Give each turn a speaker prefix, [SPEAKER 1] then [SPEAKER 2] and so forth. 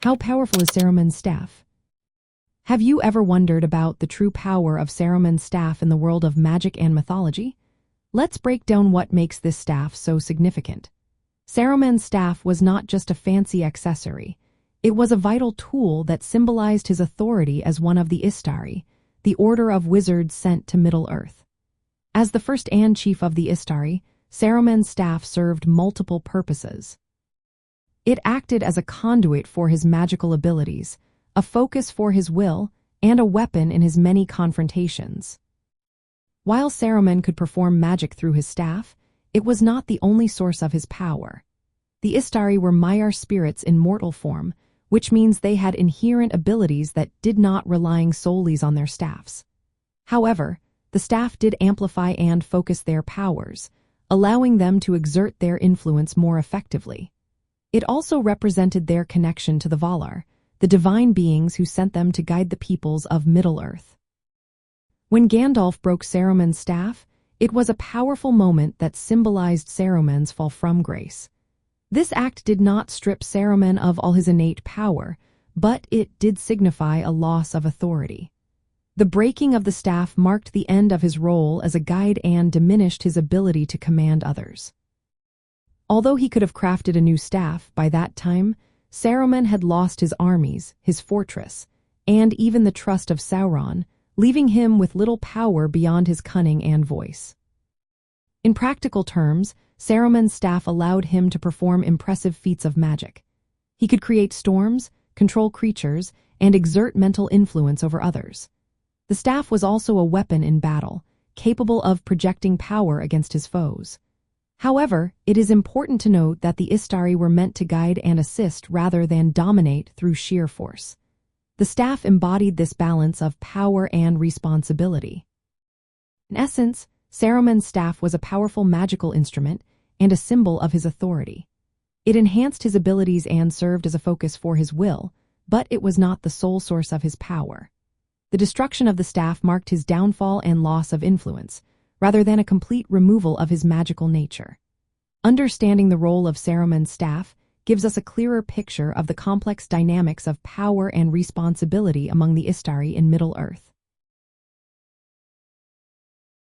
[SPEAKER 1] How powerful is Saruman's staff? Have you ever wondered about the true power of Saruman's staff in the world of magic and mythology? Let's break down what makes this staff so significant. Saruman's staff was not just a fancy accessory. It was a vital tool that symbolized his authority as one of the Istari, the order of wizards sent to Middle-earth. As the first and chief of the Istari, Saruman's staff served multiple purposes. It acted as a conduit for his magical abilities, a focus for his will, and a weapon in his many confrontations. While Saruman could perform magic through his staff, it was not the only source of his power. The Istari were Maiar spirits in mortal form, which means they had inherent abilities that did not rely solely on their staffs. However, the staff did amplify and focus their powers, allowing them to exert their influence more effectively. It also represented their connection to the Valar, the divine beings who sent them to guide the peoples of Middle-earth. When Gandalf broke Saruman's staff, it was a powerful moment that symbolized Saruman's fall from grace. This act did not strip Saruman of all his innate power, but it did signify a loss of authority. The breaking of the staff marked the end of his role as a guide and diminished his ability to command others. Although he could have crafted a new staff, by that time, Saruman had lost his armies, his fortress, and even the trust of Sauron, leaving him with little power beyond his cunning and voice. In practical terms, Saruman's staff allowed him to perform impressive feats of magic. He could create storms, control creatures, and exert mental influence over others. The staff was also a weapon in battle, capable of projecting power against his foes. However, it is important to note that the Istari were meant to guide and assist rather than dominate through sheer force. The staff embodied this balance of power and responsibility. In essence, Saruman's staff was a powerful magical instrument and a symbol of his authority. It enhanced his abilities and served as a focus for his will, but it was not the sole source of his power. The destruction of the staff marked his downfall and loss of influence, rather than a complete removal of his magical nature. Understanding the role of Saruman's staff gives us a clearer picture of the complex dynamics of power and responsibility among the Istari in Middle-earth.